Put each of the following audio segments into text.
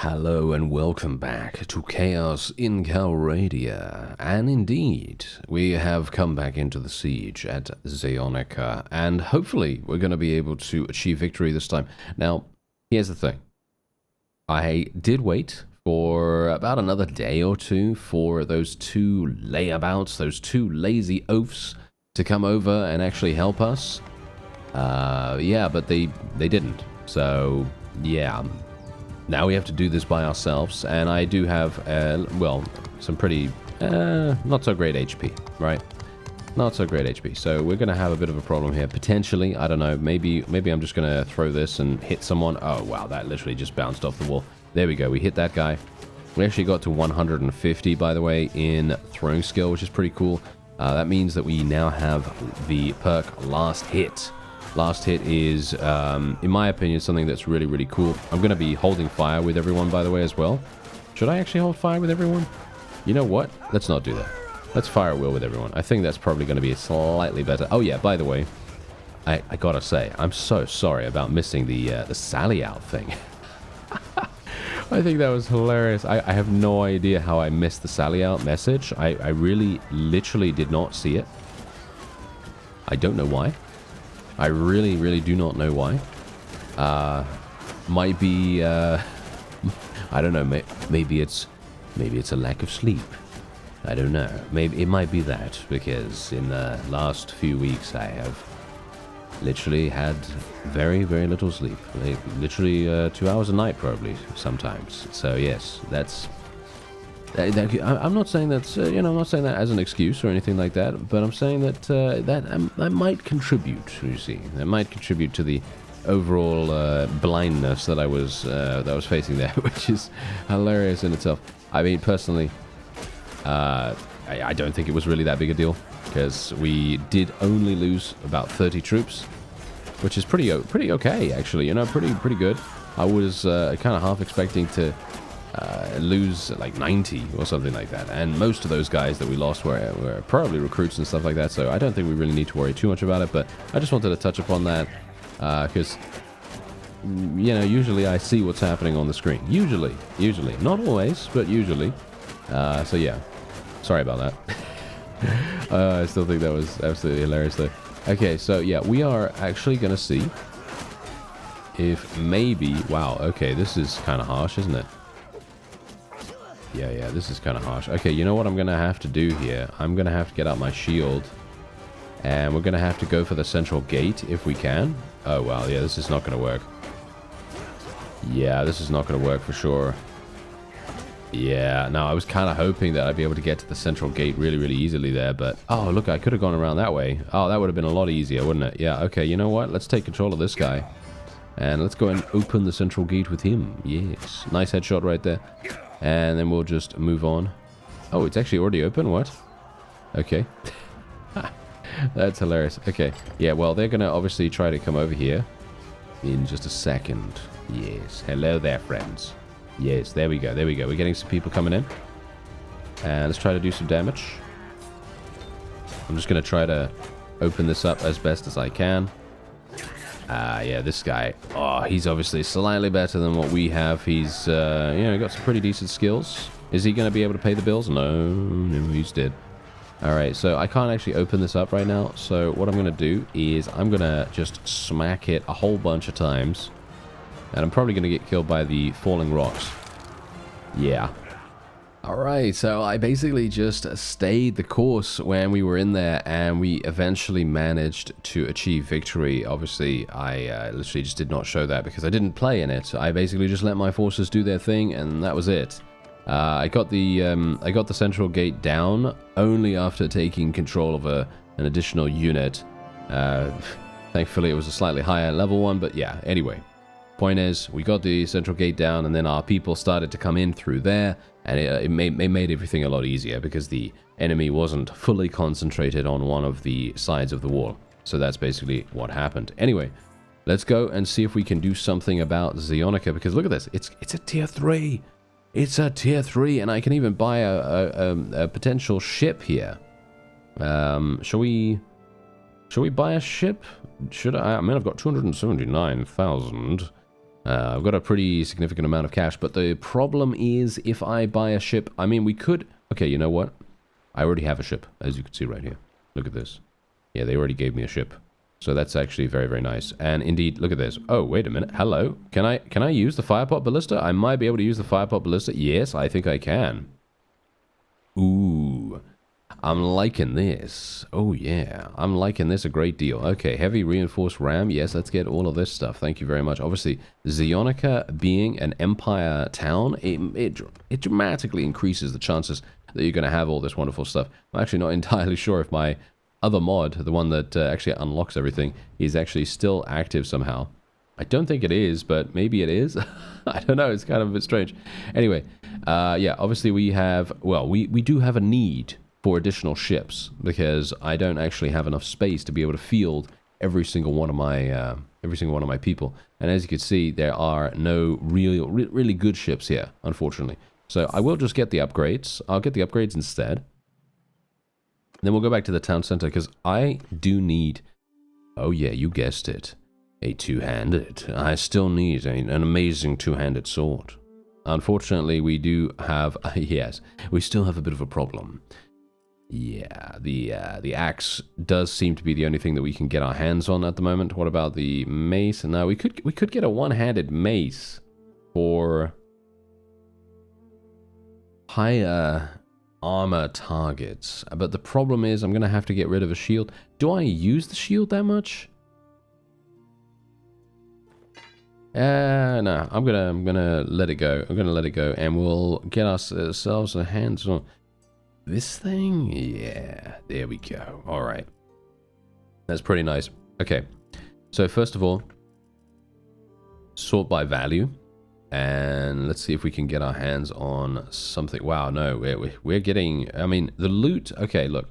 Hello and welcome back to Chaos in Calradia. And indeed, we have come back into the siege at Zeonica, and hopefully we're going to be able to achieve victory this time. Now, here's the thing. I did wait for about another day or two for those two layabouts, those two lazy oafs, to come over and actually help us. Yeah, but they didn't. So, yeah. Now we have to do this by ourselves, and I do have, well, some pretty, not so great HP, right? Not so great HP, so we're going to have a bit of a problem here, potentially. I don't know, maybe I'm just going to throw this and hit someone. Oh, wow, that literally just bounced off the wall. There we go, we hit that guy. We actually got to 150, by the way, in throwing skill, which is pretty cool. That means that we now have the perk Last Hit. Last Hit is, in my opinion, something that's really, really cool. I'm going to be holding fire with everyone, by the way, as well. Should I actually hold fire with everyone? You know what? Let's not do that. Let's fire at will with everyone. I think that's probably going to be slightly better. Oh, yeah, by the way, I gotta say, I'm so sorry about missing the Sally out thing. I think that was hilarious. I have no idea how I missed the Sally out message. I really, literally did not see it. I don't know why. I really, really do not know why. Might be, I don't know, maybe it's a lack of sleep. I don't know. Maybe it might be that, because in the last few weeks I have literally had very, very little sleep. Literally 2 hours a night, probably, sometimes. So yes, that's... I'm not saying that's, you know, I'm not saying that as an excuse or anything like that, but I'm saying that that might contribute, you see. That might contribute to the overall blindness that I was facing there, which is hilarious in itself. I mean, personally, I don't think it was really that big a deal, because we did only lose about 30 troops, which is pretty okay, actually, you know, pretty good. I was kind of half expecting to lose like 90 or something like that, and most of those guys that we lost were probably recruits and stuff like that, so I don't think we really need to worry too much about it. But I just wanted to touch upon that because you know, usually I see what's happening on the screen, usually, not always, but usually. So yeah, sorry about that. I still think that was absolutely hilarious though. Okay, so yeah, we are actually gonna see if maybe, wow, okay, this is kind of harsh, isn't it? Yeah, this is kind of harsh. Okay, you know what I'm going to have to do here? I'm going to have to get out my shield. And we're going to have to go for the central gate if we can. Oh, well, yeah, this is not going to work. Yeah, this is not going to work for sure. Yeah, no, I was kind of hoping that I'd be able to get to the central gate really, really easily there. But, oh, look, I could have gone around that way. Oh, that would have been a lot easier, wouldn't it? Yeah, okay, you know what? Let's take control of this guy. And let's go and open the central gate with him. Yes, nice headshot right there. And then we'll just move on. Oh, it's actually already open? What? Okay. That's hilarious. Okay. Yeah, well, they're going to obviously try to come over here in just a second. Yes. Hello there, friends. Yes, there we go. There we go. We're getting some people coming in. And let's try to do some damage. I'm just going to try to open this up as best as I can. Yeah, this guy, oh, he's obviously slightly better than what we have. He's, you know, got some pretty decent skills. Is he going to be able to pay the bills? No, he's dead. All right, so I can't actually open this up right now. So what I'm going to do is I'm going to just smack it a whole bunch of times. And I'm probably going to get killed by the falling rocks. Yeah. Alright, so I basically just stayed the course when we were in there, and we eventually managed to achieve victory. Obviously, I literally just did not show that because I didn't play in it. I basically just let my forces do their thing, and that was it. I got the central gate down only after taking control of an additional unit. Thankfully, it was a slightly higher level one, but yeah, anyway. Point is, we got the central gate down, and then our people started to come in through there, and it made everything a lot easier because the enemy wasn't fully concentrated on one of the sides of the wall. So that's basically what happened. Anyway, let's go and see if we can do something about Zeonica, because look at this, it's a tier 3. It's a tier 3, and I can even buy a potential ship here. Shall we buy a ship? Should I? I mean, I've got 279,000. I've got a pretty significant amount of cash, but the problem is if I buy a ship, I mean, we could... Okay, you know what? I already have a ship, as you can see right here. Look at this. Yeah, they already gave me a ship. So that's actually very, very nice. And indeed, look at this. Oh, wait a minute. Hello. Can I use the firepot ballista? I might be able to use the firepot ballista. Yes, I think I can. Ooh. I'm liking this. Oh, yeah. I'm liking this a great deal. Okay, heavy reinforced ram. Yes, let's get all of this stuff. Thank you very much. Obviously, Zeonica being an empire town, it dramatically increases the chances that you're going to have all this wonderful stuff. I'm actually not entirely sure if my other mod, the one that actually unlocks everything, is actually still active somehow. I don't think it is, but maybe it is. I don't know. It's kind of a bit strange. Anyway, yeah, obviously we have... Well, we do have a need for additional ships, because I don't actually have enough space to be able to field every single one of my people. And as you can see, there are no really good ships here, unfortunately. So I will just get the upgrades. I'll get the upgrades instead. Then we'll go back to the town center, because I do need... Oh yeah, you guessed it. A two-handed. I still need an amazing two-handed sword. Unfortunately, we do have... yes, we still have a bit of a problem. Yeah, the axe does seem to be the only thing that we can get our hands on at the moment. What about the mace? Now we could get a one-handed mace for higher armor targets. But the problem is I'm gonna have to get rid of a shield. Do I use the shield that much? No, I'm gonna let it go. I'm gonna let it go, and we'll get ourselves a hands on this thing. Yeah, there we go. All right, that's pretty nice. Okay, so first of all, sort by value, and let's see if we can get our hands on something. Wow, no, we're getting. I mean, the loot. Okay, look,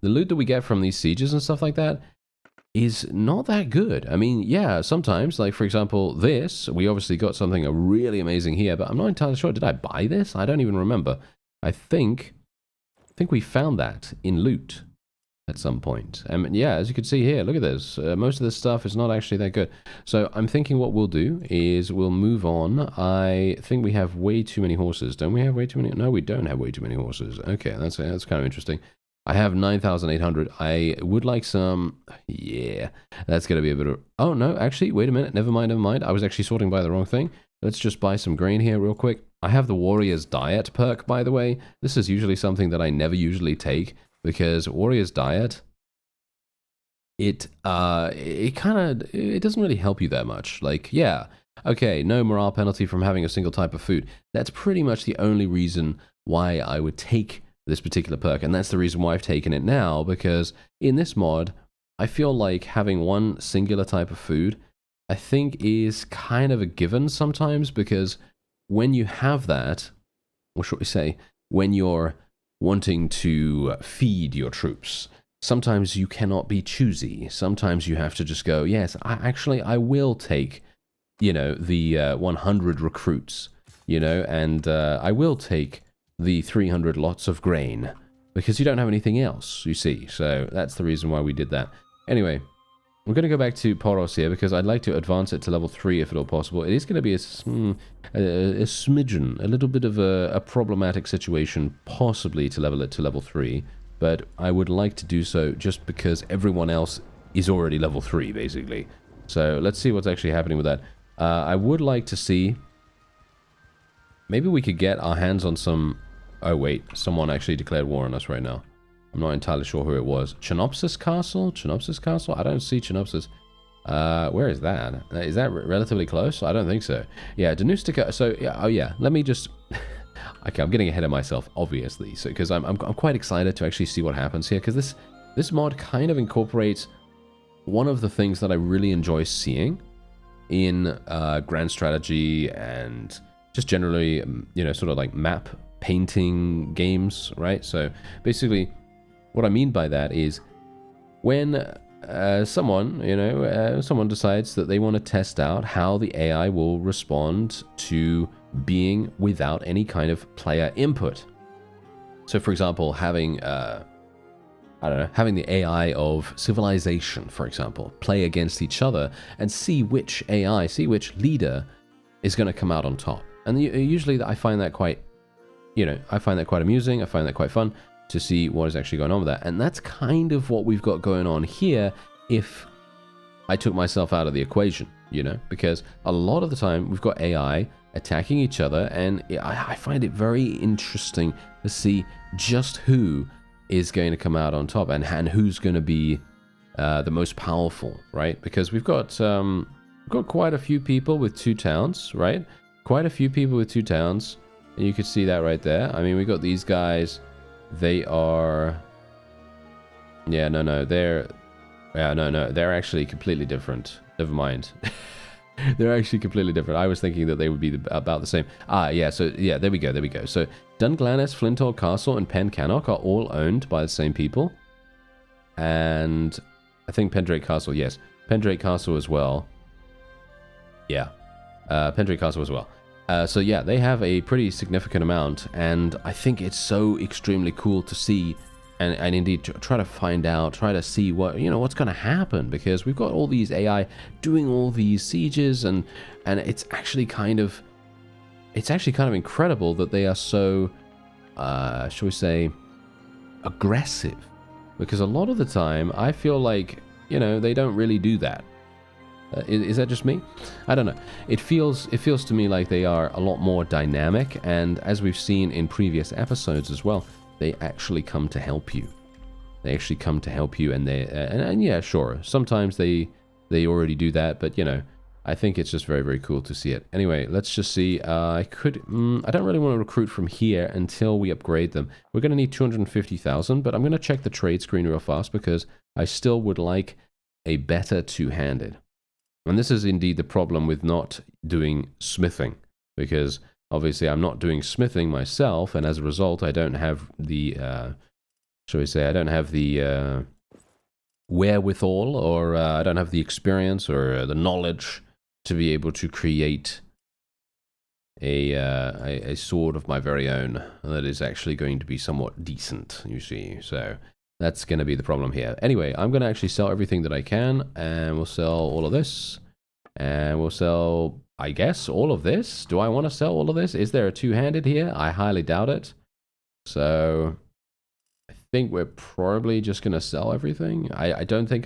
the loot that we get from these sieges and stuff like that is not that good. I mean, yeah, sometimes, like for example, this, we obviously got something really amazing here, but I'm not entirely sure. Did I buy this? I don't even remember. I think we found that in loot at some point. And yeah, as you can see here, look at this. Most of this stuff is not actually that good. So I'm thinking what we'll do is we'll move on. I think we have way too many horses. Don't we have way too many? No, we don't have way too many horses. Okay, that's kind of interesting. I have 9,800. I would like some... Yeah, that's going to be a bit of... Oh, no, actually, wait a minute. Never mind. I was actually sorting by the wrong thing. Let's just buy some grain here real quick. I have the Warrior's Diet perk, by the way. This is usually something that I never usually take, because Warrior's Diet, it doesn't really help you that much. Like, yeah, okay, no morale penalty from having a single type of food. That's pretty much the only reason why I would take this particular perk, and that's the reason why I've taken it now, because in this mod, I feel like having one singular type of food, I think is kind of a given sometimes, because when you have that, or should we say, when you're wanting to feed your troops, sometimes you cannot be choosy. Sometimes you have to just go, yes, I will take, you know, the 100 recruits, you know, and I will take the 300 lots of grain, because you don't have anything else, you see. So that's the reason why we did that. Anyway, we're going to go back to Poros here, because I'd like to advance it to level 3 if at all possible. It is going to be a smidgen, a little bit of a problematic situation, possibly to level it to level 3, but I would like to do so just because everyone else is already level 3, basically. So let's see what's actually happening with that. I would like to see... Maybe we could get our hands on some... Oh wait, someone actually declared war on us right now. I'm not entirely sure who it was. Chinopsis Castle? Chinopsis Castle? I don't see Chinopsis. Where is that? Is that relatively close? I don't think so. Yeah, Danustica. So, yeah, oh yeah, let me just... Okay, I'm getting ahead of myself, obviously. So, because I'm quite excited to actually see what happens here. Because this mod kind of incorporates one of the things that I really enjoy seeing in grand strategy and just generally, you know, sort of like map painting games, right? So basically, what I mean by that is when someone, you know, someone decides that they want to test out how the AI will respond to being without any kind of player input. So, for example, having I don't know, having the AI of Civilization, for example, play against each other and see which AI, see which leader is going to come out on top. And usually I find that quite, I find that quite amusing. I find that quite fun to see what is actually going on with that. And that's kind of what we've got going on here if I took myself out of the equation, because a lot of the time we've got AI attacking each other, and I find it very interesting to see just who is going to come out on top and who's going to be the most powerful, right? Because we've got quite a few people with 2 towns, right? Quite a few people with 2 towns, and you can see that right there. I mean, we got these guys. They are, they're actually completely different. Never mind. They're actually completely different. I was thinking that they would be about the same. There we go. So Dunglanis, Flinthall Castle, and Pencannock are all owned by the same people. And I think Pendrake Castle, yes. Pendrake Castle as well. Yeah. Pendrake Castle as well. So yeah, they have a pretty significant amount, and I think it's so extremely cool to see and indeed try to find out, try to see what's going to happen, because we've got all these AI doing all these sieges, and it's actually kind of incredible that they are so, shall we say, aggressive, because a lot of the time I feel like they don't really do that. Is that just me? I don't know. It feels to me like they are a lot more dynamic, and as we've seen in previous episodes as well, they actually come to help you. They actually come to help you, and and yeah, sure. Sometimes they already do that, but I think it's just very, very cool to see it. Anyway, let's just see. I don't really want to recruit from here until we upgrade them. We're going to need 250,000, but I'm going to check the trade screen real fast because I still would like a better two-handed. And this is indeed the problem with not doing smithing, because obviously I'm not doing smithing myself, and as a result I don't have the, shall we say, I don't have the wherewithal, or I don't have the experience or the knowledge to be able to create a sword of my very own that is actually going to be somewhat decent, you see. So that's going to be the problem here. Anyway, I'm going to actually sell everything that I can, and we'll sell all of this, and we'll sell, I guess, all of this. Do I want to sell all of this? Is there a two-handed here? I highly doubt it. So I think we're probably just going to sell everything. I don't think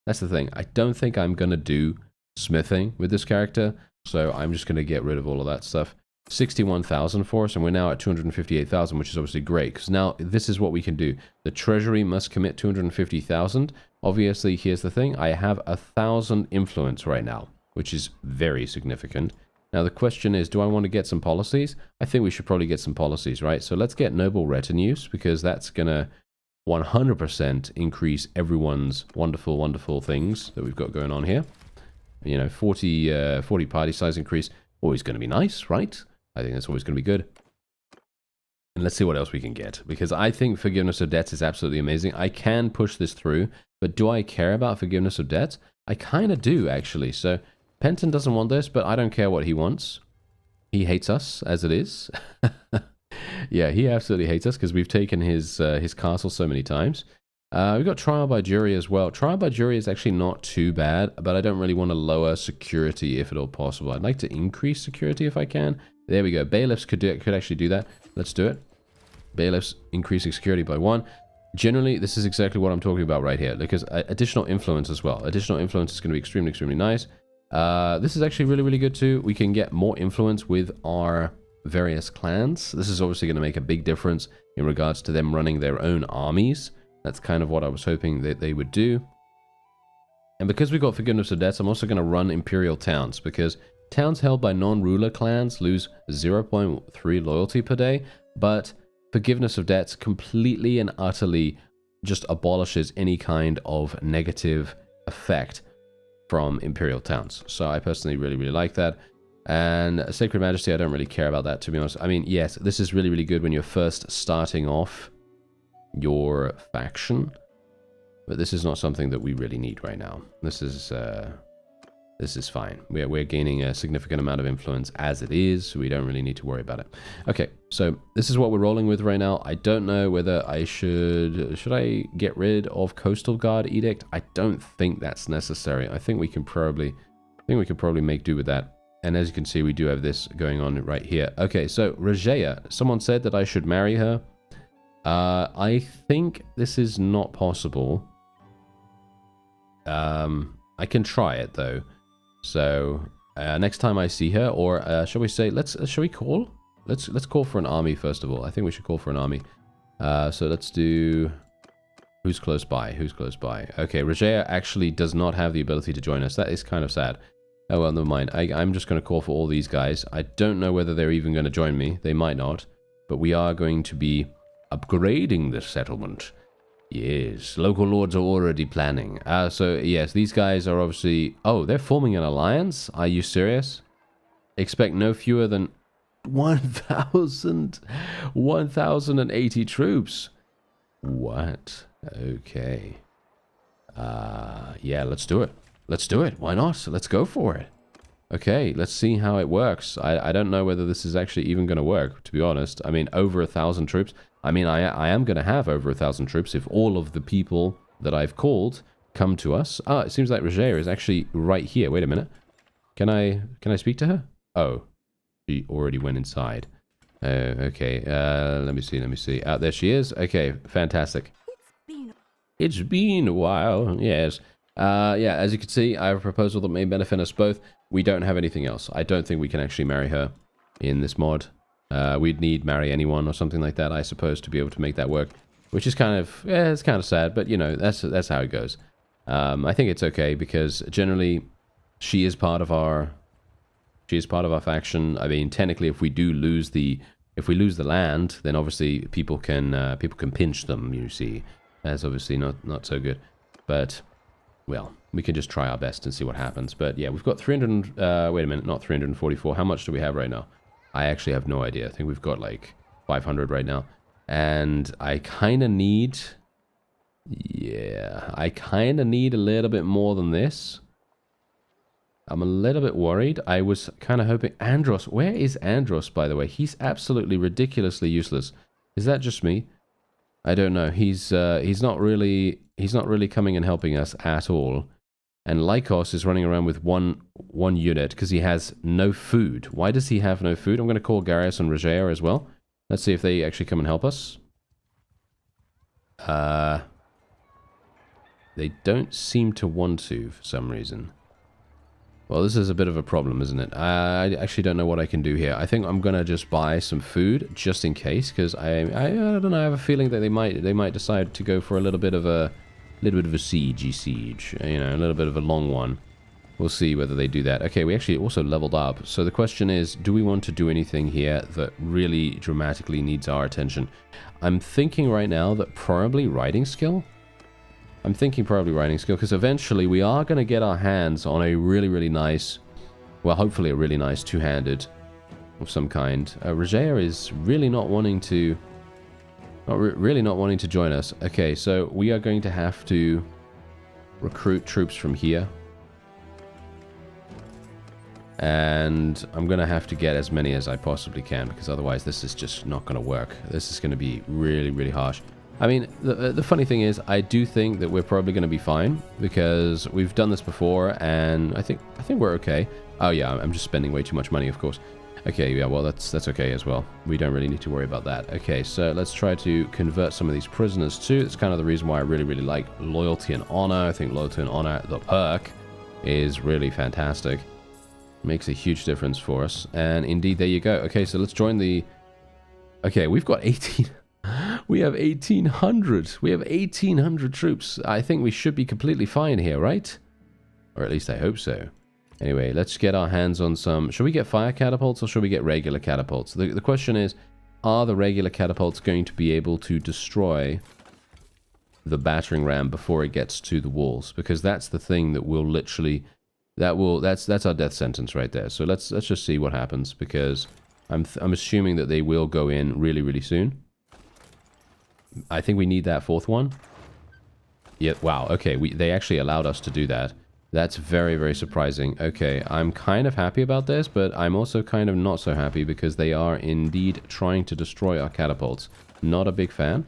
that's the thing. I don't think I'm going to do smithing with this character, so I'm just going to get rid of all of that stuff. 61,000 for us, and we're now at 258,000, which is obviously great, because now this is what we can do. The treasury must commit 250,000. Obviously, here's the thing. I have 1,000 influence right now, which is very significant. Now, the question is, do I want to get some policies? I think we should probably get some policies, right? So let's get noble retinues, because that's going to 100% increase everyone's wonderful, wonderful things that we've got going on here. 40 party size increase, always going to be nice, right? I think that's always going to be good. And let's see what else we can get, because I think forgiveness of debts is absolutely amazing. I can push this through, but do I care about forgiveness of debts? I kind of do, actually. So Penton doesn't want this, but I don't care what he wants. He hates us as it is. Yeah, he absolutely hates us because we've taken his castle so many times. We've got trial by jury as well. Trial by jury is actually not too bad, but I don't really want to lower security if at all possible. I'd like to increase security if I can. There we go. Bailiffs could actually do that. Let's do it. Bailiffs increasing security by 1. Generally, this is exactly what I'm talking about right here, because additional influence as well. Additional influence is going to be extremely, extremely nice. This is actually really, really good too. We can get more influence with our various clans. This is obviously going to make a big difference in regards to them running their own armies. That's kind of what I was hoping that they would do. And because we've got forgiveness of debts, I'm also going to run imperial towns, because towns held by non-ruler clans lose 0.3 loyalty per day, but forgiveness of debts completely and utterly just abolishes any kind of negative effect from imperial towns. So I personally really, really like that. And Sacred Majesty, I don't really care about that, to be honest. I mean, yes, this is really, really good when you're first starting off your faction, but this is not something that we really need right now. This is fine. We're gaining a significant amount of influence as it is, so we don't really need to worry about it. Okay, so this is what we're rolling with right now. I don't know whether I should I get rid of Coastal Guard Edict? I don't think that's necessary. I think we can probably make do with that. And as you can see, we do have this going on right here. Okay, so Regea, someone said that I should marry her. I think this is not possible. I can try it though. So next time I see her, or shall we say, shall we call? Let's call for an army first of all. I think we should call for an army. So let's do. Who's close by? Who's close by? Okay, Regea actually does not have the ability to join us. That is kind of sad. Oh well, never mind. I'm just going to call for all these guys. I don't know whether they're even going to join me. They might not. But we are going to be upgrading this settlement. Yes, local lords are already planning. So yes, these guys are obviously... Oh, they're forming an alliance? Are you serious? Expect no fewer than 1,080 troops. What? Okay. Yeah, let's do it. Let's do it. Why not? Let's go for it. Okay, let's see how it works. I don't know whether this is actually even going to work, to be honest. I mean, over 1,000 troops. I mean, I am going to have over 1,000 troops if all of the people that I've called come to us. Ah, it seems like Regea is actually right here. Wait a minute. Can I speak to her? Oh, she already went inside. Okay. Let me see. There she is. Okay, fantastic. It's been a while. Yes. Yeah, as you can see, I have a proposal that may benefit us both. We don't have anything else. I don't think we can actually marry her in this mod. We'd need marry anyone or something like that, I suppose, to be able to make that work. Which is kind of, yeah, it's kind of sad, but you know, that's how it goes. I think it's okay because generally, she is part of our faction. I mean, technically, if we lose the land, then obviously people can pinch them. You see, that's obviously not so good, but. Well, we can just try our best and see what happens. But yeah, we've got 300... wait a minute, not 344. How much do we have right now? I actually have no idea. I think we've got like 500 right now. And I kind of need... Yeah, I kind of need a little bit more than this. I'm a little bit worried. I was kind of hoping... Andros, where is Andros, by the way? He's absolutely ridiculously useless. Is that just me? I don't know. He's not really coming and helping us at all. And Lycos is running around with one unit because he has no food. Why does he have no food? I'm going to call Garius and Regea as well. Let's see if they actually come and help us. They don't seem to want to for some reason. Well, this is a bit of a problem, isn't it? I actually don't know what I can do here. I think I'm gonna just buy some food just in case, because I don't know. I have a feeling that they might decide to go for a little bit of a siege. You know, a little bit of a long one. We'll see whether they do that. Okay, we actually also leveled up. So the question is, do we want to do anything here that really dramatically needs our attention? I'm thinking right now that probably writing skill. I'm thinking probably writing skill, because eventually we are going to get our hands on a really nice, well, hopefully a really nice two-handed of some kind. Regea is really not wanting to, really not wanting to join us. Okay, so we are going to have to recruit troops from here. And I'm going to have to get as many as I possibly can, because otherwise this is just not going to work. This is going to be really harsh. I mean, the funny thing is, I do think that we're probably going to be fine, because we've done this before, and I think we're okay. Oh yeah, I'm just spending way too much money, of course. Okay, yeah, well, that's okay as well. We don't really need to worry about that. Okay, so let's try to convert some of these prisoners too. It's kind of the reason why I really like Loyalty and Honor. I think Loyalty and Honor, the perk, is really fantastic. Makes a huge difference for us. And indeed, there you go. Okay, so let's join the... Okay, we've got 18... We have 1,800. We have 1,800 troops. I think we should be completely fine here, right? Or at least I hope so. Anyway, let's get our hands on some... Should we get fire catapults or should we get regular catapults? The question is, are the regular catapults going to be able to destroy the battering ram before it gets to the walls? Because that's the thing that will literally... That's our death sentence right there. So let's just see what happens, because I'm assuming that they will go in really soon. I think we need that fourth one. Yeah, wow, okay, they actually allowed us to do that. That's very surprising. Okay, I'm kind of happy about this, but I'm also kind of not so happy, because they are indeed trying to destroy our catapults. Not a big fan.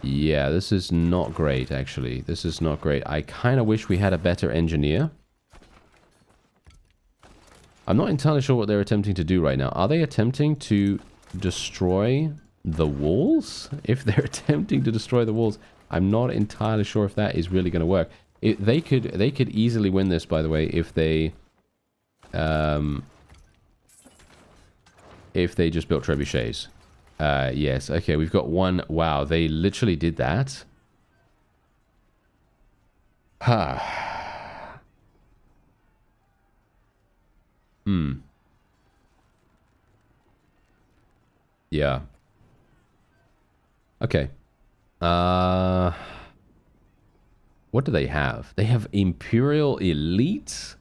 Yeah, this is not great, actually. This is not great. I kind of wish we had a better engineer. I'm not entirely sure what they're attempting to do right now. Are they attempting to destroy the walls? If they're attempting to destroy the walls, I'm not entirely sure if that is really going to work. They could easily win this, by the way, if they just built trebuchets. Yes, okay, we've got one. Wow, they literally did that. Yeah. Okay. What do they have? They have Imperial Elites?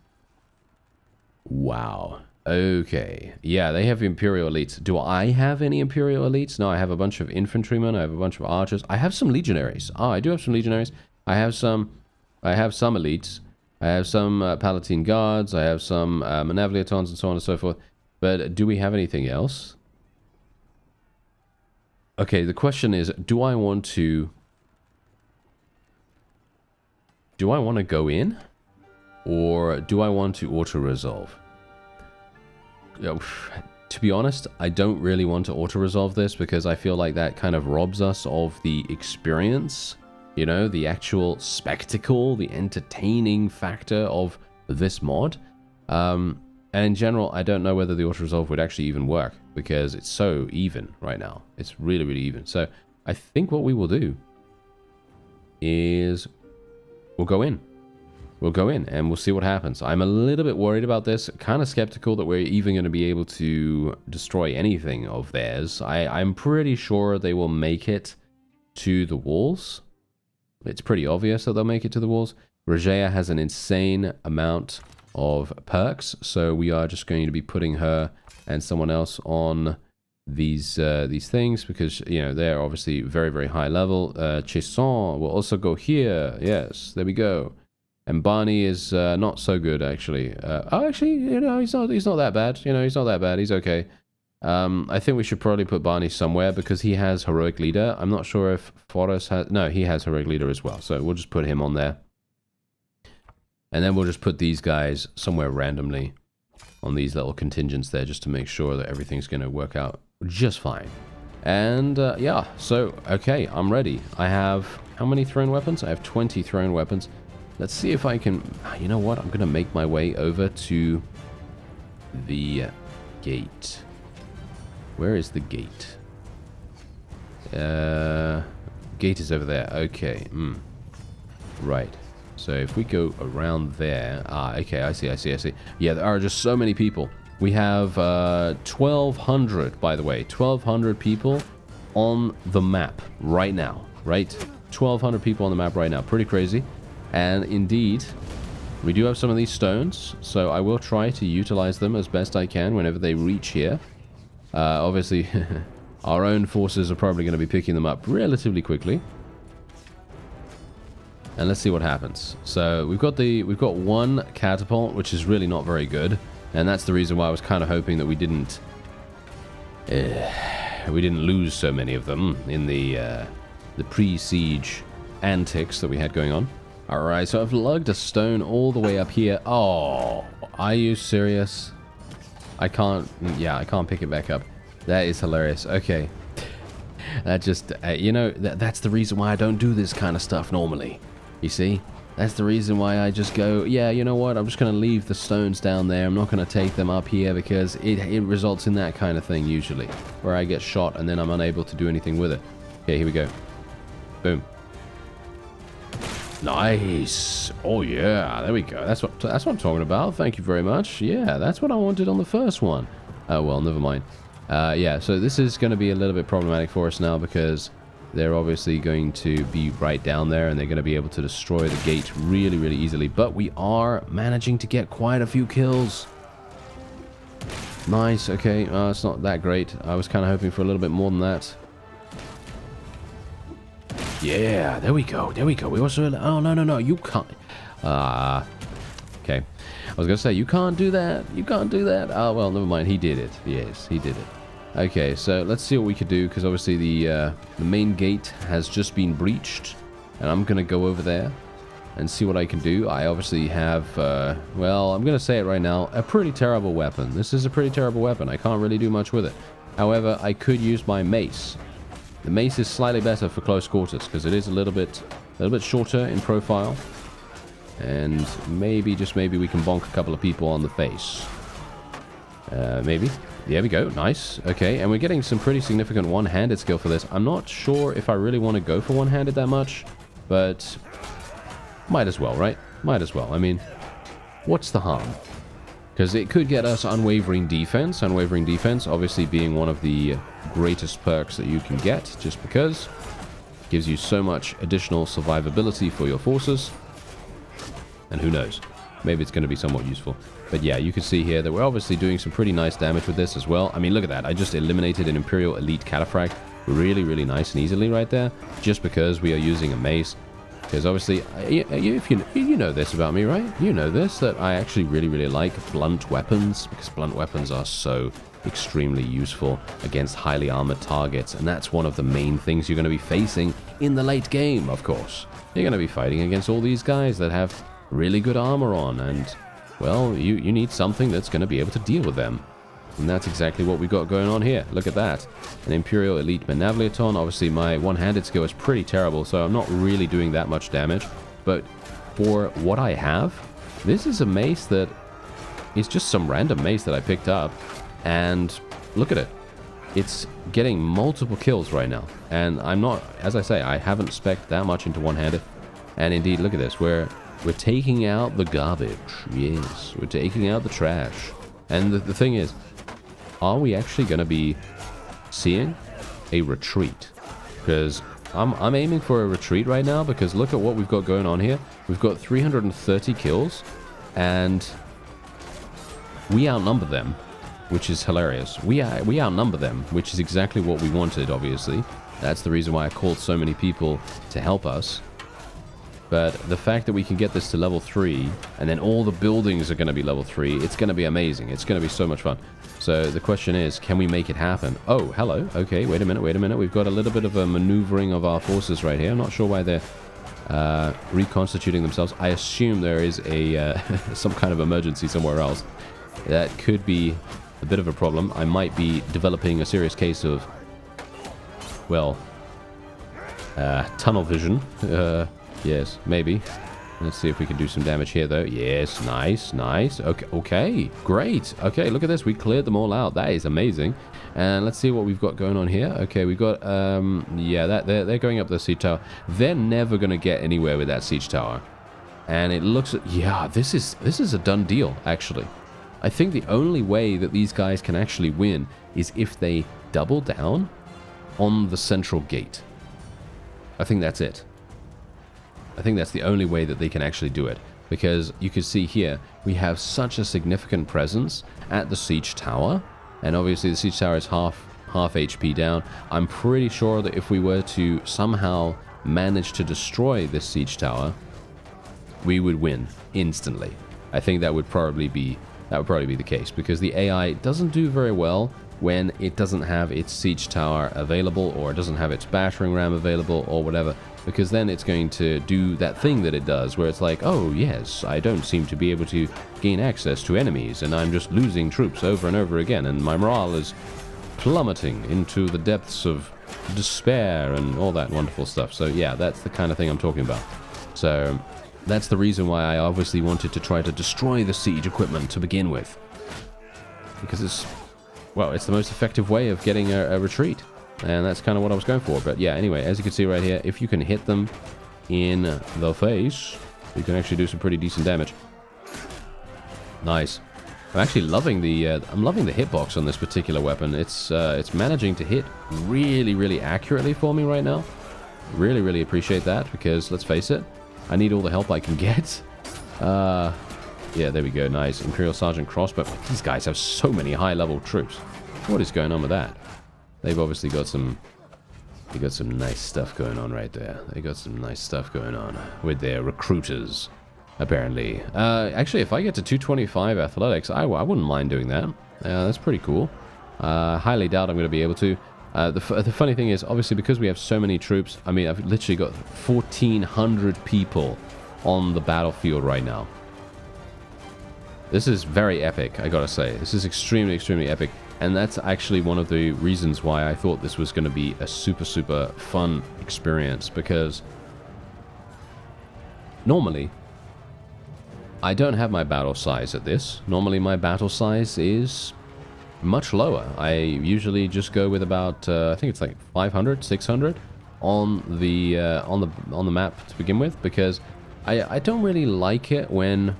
Wow. Okay. Yeah, they have Imperial Elites. Do I have any Imperial Elites? No, I have a bunch of infantrymen. I have a bunch of archers. I have some legionaries. Oh, I do have some legionaries. I have some elites. I have some Palatine Guards. I have some Manavliatons and so on and so forth. But do we have anything else? Okay, the question is, do I want to go in? Or do I want to auto-resolve? To be honest, I don't really want to auto-resolve this because I feel like that kind of robs us of the experience, you know, the actual spectacle, the entertaining factor of this mod. And in general, I don't know whether the auto-resolve would actually even work because it's so even right now. It's really, really even. So I think what we will do is we'll go in. We'll go in and we'll see what happens. I'm a little bit worried about this. Kind of skeptical that we're even going to be able to destroy anything of theirs. I'm pretty sure they will make it to the walls. It's pretty obvious that they'll make it to the walls. Regea has an insane amount of perks, so we are just going to be putting her and someone else on these things because, you know, they're obviously very, very high level. Chesson will also go here. Yes, there we go. And Barney is not so good, actually. Actually, you know, he's not that bad. You know, he's not that bad. He's okay. I think we should probably put Barney somewhere because he has Heroic Leader. I'm not sure if Poros has... No, he has Heroic Leader as well. So we'll just put him on there. And then we'll just put these guys somewhere randomly on these little contingents there just to make sure that everything's going to work out just fine. And, yeah. So, okay, I'm ready. I have... How many thrown weapons? I have 20 thrown weapons. Let's see if I can... You know what? I'm going to make my way over to the gate. Where is the gate? Gate is over there. Okay. Right. So if we go around there... okay. I see. Yeah, there are just so many people. We have 1,200, by the way. 1,200 people on the map right now. Right? 1,200 people on the map right now. Pretty crazy. And indeed, we do have some of these stones, so I will try to utilize them as best I can whenever they reach here. Obviously, our own forces are probably going to be picking them up relatively quickly. And let's see what happens. So we've got one catapult, which is really not very good, and that's the reason why I was kind of hoping that we didn't lose so many of them in the pre-siege antics that we had going on. Alright, so I've lugged a stone all the way up here. Oh, are you serious? I can't pick it back up. That is hilarious. Okay. That just, you know, that's the reason why I don't do this kind of stuff normally. You see? That's the reason why I just go, yeah, you know what? I'm just going to leave the stones down there. I'm not going to take them up here because it results in that kind of thing usually. Where I get shot and then I'm unable to do anything with it. Okay, here we go. Boom. Nice. Oh yeah, there we go. That's what I'm talking about. Thank you very much. Yeah, that's what I wanted on the first one. Oh well, never mind. Yeah, so this is going to be a little bit problematic for us now because they're obviously going to be right down there and they're going to be able to destroy the gate really, really easily. But we are managing to get quite a few kills. Nice. Okay, it's not that great. I was kind of hoping for a little bit more than that. Yeah, there we go. There we go. We also... Oh, no. You can't... okay. I was going to say, you can't do that. You can't do that. Oh, well, never mind. He did it. Yes, he did it. Okay, so let's see what we could do, because obviously the main gate has just been breached, and I'm going to go over there. and see what I can do. I obviously have, well, I'm going to say it right now, a pretty terrible weapon. This is a pretty terrible weapon. I can't really do much with it. However, I could use my mace. The mace is slightly better for close quarters because it is a little bit shorter in profile. And maybe, just maybe, we can bonk a couple of people on the face. Maybe. There we go. Nice. Okay, and we're getting some pretty significant one-handed skill for this. I'm not sure if I really want to go for one-handed that much, but might as well, right? Might as well. I mean, what's the harm? Because it could get us unwavering defense. Unwavering defense, obviously, being one of the greatest perks that you can get, just because it gives you so much additional survivability for your forces. And who knows? Maybe it's going to be somewhat useful. But yeah, you can see here that we're obviously doing some pretty nice damage with this as well. I mean, look at that. I just eliminated an Imperial Elite Cataphract really, really nice and easily right there, just because we are using a mace. Because obviously, if you know this about me, right? You know this, that I actually really, really like blunt weapons, because blunt weapons are so extremely useful against highly armored targets. And that's one of the main things you're going to be facing in the late game, of course. You're going to be fighting against all these guys that have really good armor on, and well, you need something that's going to be able to deal with them. And that's exactly what we've got going on here. Look at that. An Imperial Elite Manavliaton. Obviously, my one-handed skill is pretty terrible, so I'm not really doing that much damage. But for what I have, this is a mace that is just some random mace that I picked up. And look at it. It's getting multiple kills right now. And I'm not, as I say, I haven't spec'd that much into one-handed. And indeed, look at this. We're taking out the garbage. Yes, we're taking out the trash. And the thing is, are we actually going to be seeing a retreat? Because I'm aiming for a retreat right now, because look at what we've got going on here. We've got 330 kills, and we outnumber them, which is hilarious. We outnumber them, which is exactly what we wanted, obviously. That's the reason why I called so many people to help us. But the fact that we can get this to level 3, and then all the buildings are going to be level 3, it's going to be amazing. It's going to be so much fun. So the question is, can we make it happen? Oh, hello. Okay, wait a minute. We've got a little bit of a maneuvering of our forces right here. I'm not sure why they're reconstituting themselves. I assume there is a some kind of emergency somewhere else. That could be a bit of a problem. I might be developing a serious case of, well, tunnel vision. Yes, maybe. Let's see if we can do some damage here, though. Yes, nice, nice. Okay, great. Okay, look at this. We cleared them all out. That is amazing. And let's see what we've got going on here. Okay, we've got, yeah, they're going up the siege tower. They're never going to get anywhere with that siege tower. And it looks, yeah, this is a done deal, actually. I think the only way that these guys can actually win is if they double down on the central gate. I think that's it. I think that's the only way that they can actually do it, because you can see here we have such a significant presence at the siege tower, and obviously the siege tower is half HP down. I'm pretty sure that if we were to somehow manage to destroy this siege tower, we would win instantly. I think that would probably be the case, because the AI doesn't do very well when it doesn't have its siege tower available, or it doesn't have its battering ram available, or whatever. Because then it's going to do that thing that it does, where it's like, oh yes, I don't seem to be able to gain access to enemies, and I'm just losing troops over and over again, and my morale is plummeting into the depths of despair and all that wonderful stuff. So yeah, that's the kind of thing I'm talking about. So that's the reason why I obviously wanted to try to destroy the siege equipment to begin with. Because it's, well, it's the most effective way of getting a retreat. And that's kind of what I was going for. But yeah, anyway, as you can see right here, if you can hit them in the face, you can actually do some pretty decent damage. Nice. I'm actually loving the hitbox on this particular weapon. It's managing to hit really, really accurately for me right now. Really, really appreciate that, because let's face it, I need all the help I can get. Yeah, there we go. Nice. Imperial Sergeant Crossbow. These guys have so many high-level troops. What is going on with that? They've obviously got some nice stuff going on right there. They got some nice stuff going on with their recruiters, apparently. Actually, if I get to 225 athletics, I wouldn't mind doing that. That's pretty cool. Highly doubt I'm going to be able to. The funny thing is, obviously, because we have so many troops, I mean, I've literally got 1,400 people on the battlefield right now. This is very epic, I gotta say. This is extremely, extremely epic. And that's actually one of the reasons why I thought this was going to be a super, super fun experience. Because normally, I don't have my battle size at this. Normally, my battle size is much lower. I usually just go with about, I think it's like 500, 600 on the map to begin with. Because I don't really like it when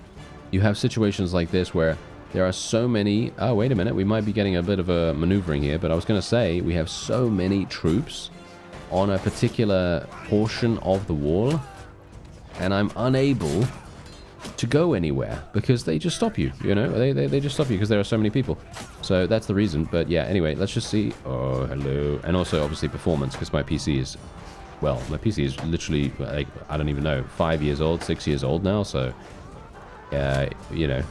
you have situations like this where there are so many... Oh, wait a minute. We might be getting a bit of a maneuvering here. But I was going to say, we have so many troops on a particular portion of the wall. And I'm unable to go anywhere. Because they just stop you, you know? They just stop you because there are so many people. So that's the reason. But yeah, anyway, let's just see. Oh, hello. And also, obviously, performance. Because my PC is... Well, my PC is literally, like, I don't even know, 5 years old, 6 years old now. So, you know...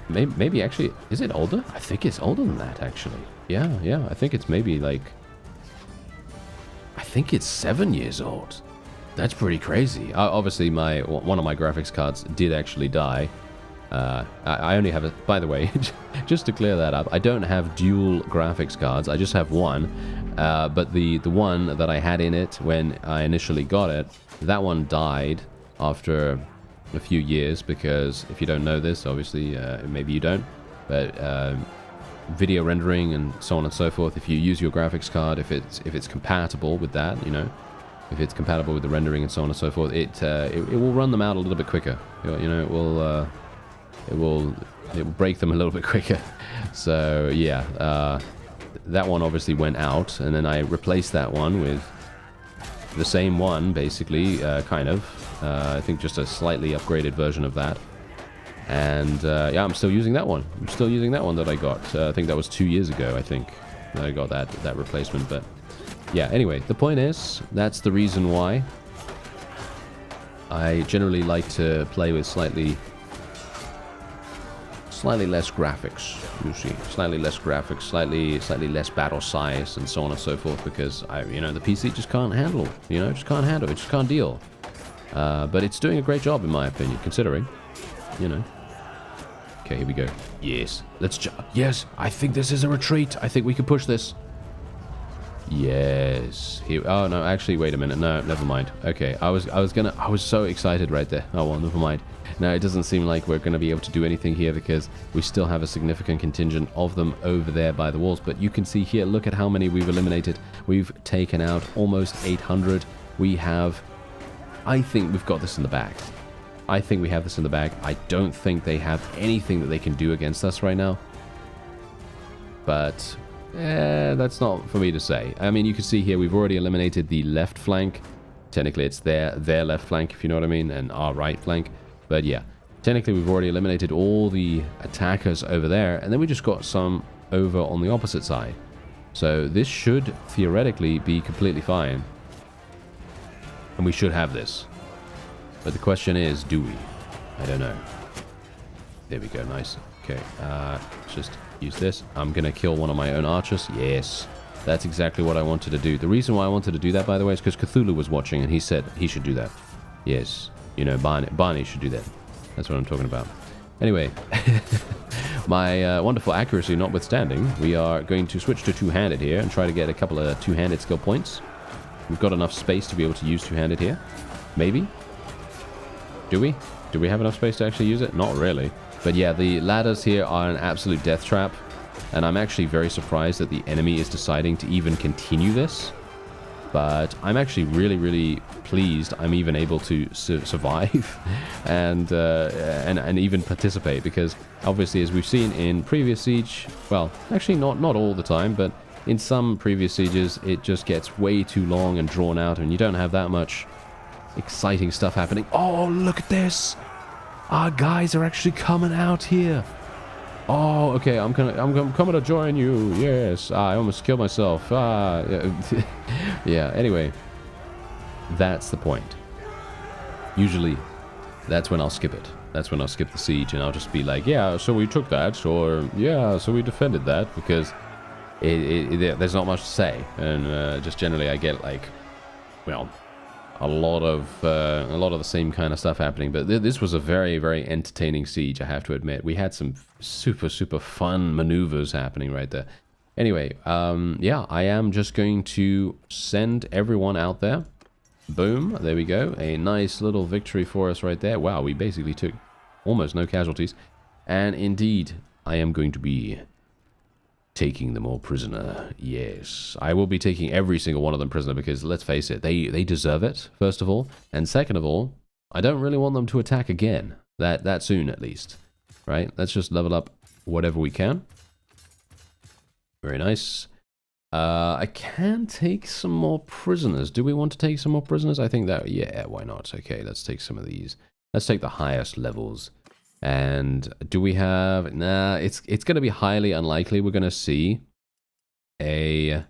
Maybe actually, is it older? I think it's older than that, actually. Yeah, I think it's maybe like... I think it's 7 years old. That's pretty crazy. Obviously, one of my graphics cards did actually die. I only have a... By the way, just to clear that up, I don't have dual graphics cards. I just have one. But the one that I had in it when I initially got it, that one died after... a few years, because if you don't know this, obviously, maybe you don't, but video rendering and so on and so forth, if you use your graphics card, if it's compatible with that, you know, if it's compatible with the rendering and so on and so forth, it will run them out a little bit quicker. You know, it will break them a little bit quicker. So yeah, that one obviously went out, and then I replaced that one with the same one, basically, kind of. I think just a slightly upgraded version of that. And yeah, I'm still using that one. I'm still using that one that I got. I think that was 2 years ago, I think, that I got that replacement. But yeah, anyway, the point is, that's the reason why I generally like to play with slightly less graphics, you see, slightly less graphics, slightly less battle size, and so on and so forth, because you know, the PC just can't handle, you know, just can't deal. But it's doing a great job, in my opinion, considering, you know. Okay, here we go. Yes, yes, I think this is a retreat. I think we can push this. Yes. Here. Oh no, actually, wait a minute. No, never mind. Okay, I was so excited right there. Oh well, never mind. Now, it doesn't seem like we're going to be able to do anything here because we still have a significant contingent of them over there by the walls. But you can see here, look at how many we've eliminated. We've taken out almost 800. We have... I think we've got this in the bag. I think we have this in the bag. I don't think they have anything that they can do against us right now. But that's not for me to say. I mean, you can see here, we've already eliminated the left flank. Technically, it's their left flank, if you know what I mean, and our right flank. But yeah, technically we've already eliminated all the attackers over there, and then we just got some over on the opposite side. So this should theoretically be completely fine. And we should have this. But the question is, do we? I don't know. There we go, nice. Okay, let's just use this. I'm going to kill one of my own archers. Yes, that's exactly what I wanted to do. The reason why I wanted to do that, by the way, is because Cthulhu was watching and he said he should do that. Yes. You know, Barney should do that. That's what I'm talking about. Anyway, my wonderful accuracy notwithstanding, we are going to switch to two-handed here and try to get a couple of two-handed skill points. We've got enough space to be able to use two-handed here. Maybe? Do we? Do we have enough space to actually use it? Not really. But yeah, the ladders here are an absolute death trap. And I'm actually very surprised that the enemy is deciding to even continue this. But I'm actually really, really pleased I'm even able to survive and even participate, because obviously, as we've seen in previous siege, well, actually not all the time, but in some previous sieges, it just gets way too long and drawn out, and you don't have that much exciting stuff happening. Oh, look at this! Our guys are actually coming out here. Oh, okay, I'm coming to join you. Yes, I almost killed myself. Yeah, anyway. That's the point. Usually, that's when I'll skip it. That's when I'll skip the siege, and I'll just be like, yeah, so we took that, or yeah, so we defended that, because there's not much to say. And just generally I get like, well, a lot of the same kind of stuff happening. But this was a very, very entertaining siege, I have to admit. We had some super, super fun maneuvers happening right there. Anyway, yeah, I am just going to send everyone out there. Boom, there we go. A nice little victory for us right there. Wow, we basically took almost no casualties. And indeed, I am going to be taking them all prisoner. Yes, I will be taking every single one of them prisoner because, let's face it, they deserve it, first of all. And second of all, I don't really want them to attack again. That soon, at least. Right? Let's just level up whatever we can. Very nice. I can take some more prisoners. Do we want to take some more prisoners? I think that, yeah, why not? Okay, let's take some of these. Let's take the highest levels. And do we have... Nah, it's going to be highly unlikely we're going to see a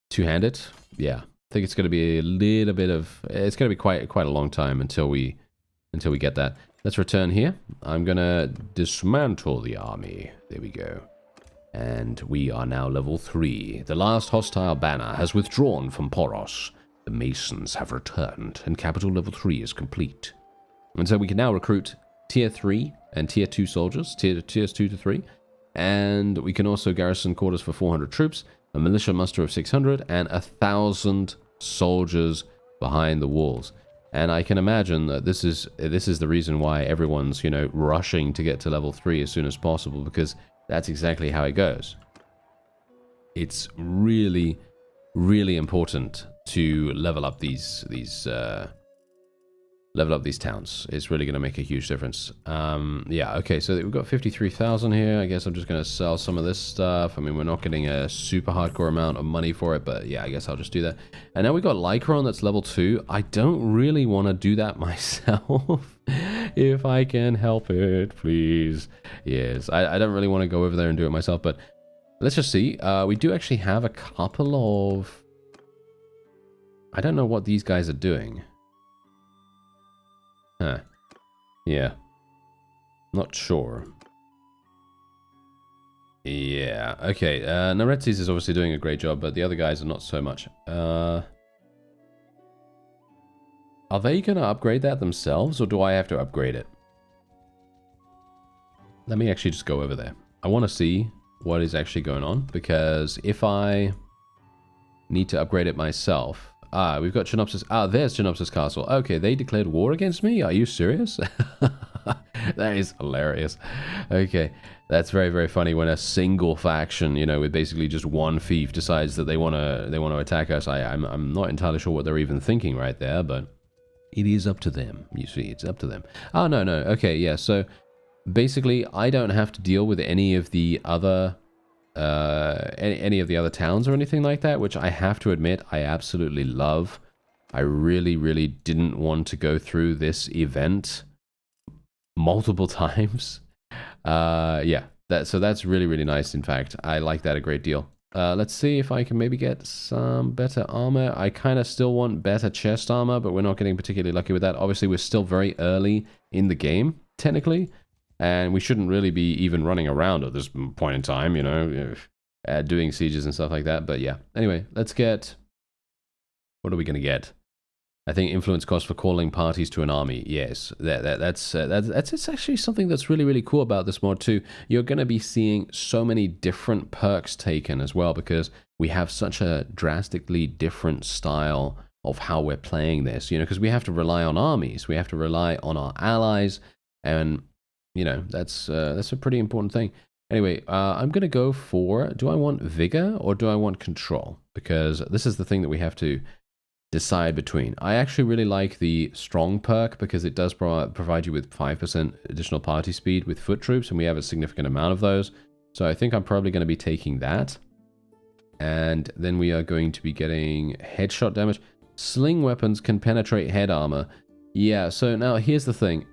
two-handed. Yeah, I think it's going to be a little bit of... It's going to be quite a long time until we get that. Let's return here. I'm going to dismantle the army. There we go. And we are now level 3. The last hostile banner has withdrawn from Poros. The Masons have returned, and capital level 3 is complete. And so we can now recruit tier 3 and tier 2 soldiers, tiers 2 to 3. And we can also garrison quarters for 400 troops, a militia muster of 600, and 1,000 soldiers behind the walls. And I can imagine that this is the reason why everyone's, you know, rushing to get to level 3 as soon as possible, because that's exactly how it goes. It's really, really important to level up these towns. It's really going to make a huge difference. Yeah, okay, so we've got 53,000 here. I guess I'm just going to sell some of this stuff. I mean, we're not getting a super hardcore amount of money for it, but yeah, I guess I'll just do that. And now we've got Lycron that's level 2. I don't really want to do that myself. If I can help it, please. Yes, I don't really want to go over there and do it myself, but let's just see. We do actually have a couple of... I don't know what these guys are doing. Huh. Yeah. Not sure. Yeah. Okay. Naretsis is obviously doing a great job, but the other guys are not so much. Are they going to upgrade that themselves, or do I have to upgrade it? Let me actually just go over there. I want to see what is actually going on, because if I need to upgrade it myself... Ah, we've got Chinopsis. Ah, there's Chinopsis Castle. Okay, they declared war against me? Are you serious? That is hilarious. Okay, that's very, very funny when a single faction, you know, with basically just one fief decides that they want to attack us. I'm not entirely sure what they're even thinking right there, but it is up to them. You see, it's up to them. Oh, no. Okay, yeah, so basically I don't have to deal with any of the other... any of the other towns or anything like that, which I have to admit I absolutely love. I really, really didn't want to go through this event multiple times. Yeah, so that's really, really nice. In fact, I like that a great deal. Let's see if I can maybe get some better armor. I kind of still want better chest armor, but we're not getting particularly lucky with that. Obviously, we're still very early in the game, technically. And we shouldn't really be even running around at this point in time, you know, doing sieges and stuff like that. But yeah, anyway, let's get... What are we going to get? I think influence cost for calling parties to an army. Yes, that's actually something that's really, really cool about this mod too. You're going to be seeing so many different perks taken as well, because we have such a drastically different style of how we're playing this, you know, because we have to rely on armies. We have to rely on our allies, and... You know, that's a pretty important thing. Anyway, I'm going to go for, do I want Vigor or do I want Control? Because this is the thing that we have to decide between. I actually really like the Strong perk because it does provide you with 5% additional party speed with foot troops, and we have a significant amount of those. So I think I'm probably going to be taking that. And then we are going to be getting headshot damage. Sling weapons can penetrate head armor. Yeah, so now here's the thing.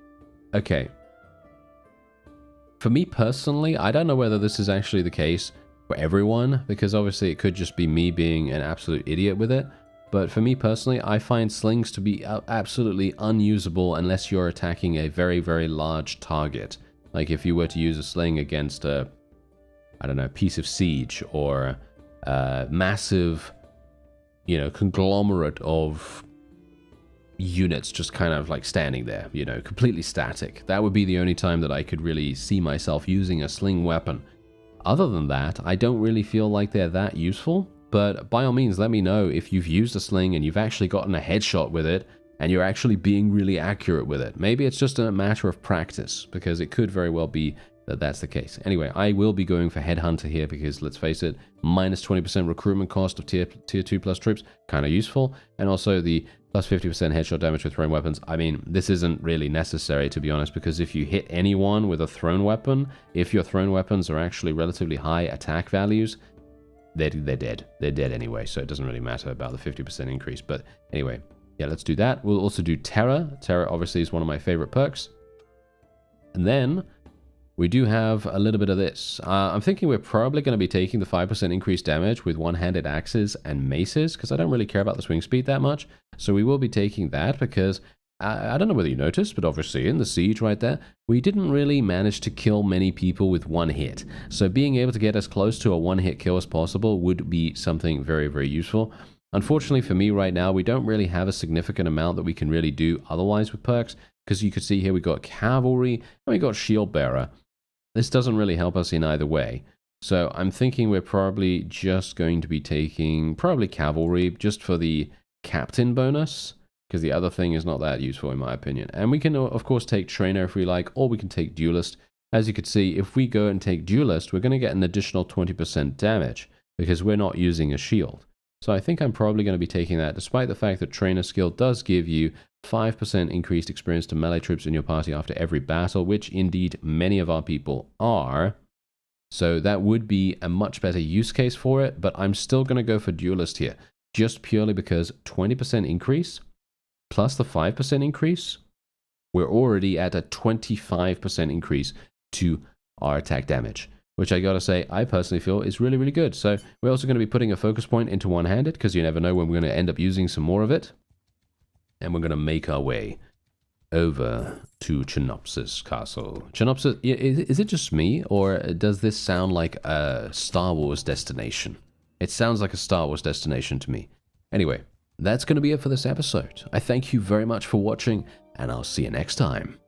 Okay. For me personally, I don't know whether this is actually the case for everyone, because obviously it could just be me being an absolute idiot with it. But for me personally, I find slings to be absolutely unusable unless you're attacking a very, very large target. Like if you were to use a sling against a, I don't know, piece of siege or a massive you know, conglomerate of units just kind of like standing there, you know, completely static. That would be the only time that I could really see myself using a sling weapon. Other than that, I don't really feel like they're that useful, but by all means, let me know if you've used a sling and you've actually gotten a headshot with it and you're actually being really accurate with it. Maybe it's just a matter of practice, because it could very well be that that's the case. Anyway, I will be going for Headhunter here because, let's face it, minus 20% recruitment cost of tier 2 plus troops, kind of useful. And also the plus 50% headshot damage with thrown weapons. I mean, this isn't really necessary, to be honest, because if you hit anyone with a thrown weapon, if your thrown weapons are actually relatively high attack values, they're dead. They're dead anyway, so it doesn't really matter about the 50% increase. But anyway, yeah, let's do that. We'll also do Terror. Terror obviously is one of my favorite perks. And then we do have a little bit of this. I'm thinking we're probably going to be taking the 5% increased damage with one-handed axes and maces, because I don't really care about the swing speed that much. So we will be taking that because, I don't know whether you noticed, but obviously in the siege right there, we didn't really manage to kill many people with one hit. So being able to get as close to a one-hit kill as possible would be something very, very useful. Unfortunately for me right now, we don't really have a significant amount that we can really do otherwise with perks, because you could see here we got Cavalry and we got Shield Bearer. This doesn't really help us in either way. So I'm thinking we're probably just going to be taking probably Cavalry just for the Captain bonus, because the other thing is not that useful in my opinion. And we can of course take Trainer if we like, or we can take Duelist. As you can see, if we go and take Duelist, we're going to get an additional 20% damage because we're not using a shield. So I think I'm probably going to be taking that, despite the fact that Trainer skill does give you 5% increased experience to melee troops in your party after every battle, which indeed many of our people are. So that would be a much better use case for it, but I'm still going to go for Duelist here, just purely because 20% increase plus the 5% increase, we're already at a 25% increase to our attack damage, which I gotta say, I personally feel is really, really good. So we're also going to be putting a focus point into one-handed, because you never know when we're going to end up using some more of it. And we're going to make our way over to Chinopsis Castle. Chinopsis, is it just me, or does this sound like a Star Wars destination? It sounds like a Star Wars destination to me. Anyway, that's going to be it for this episode. I thank you very much for watching, and I'll see you next time.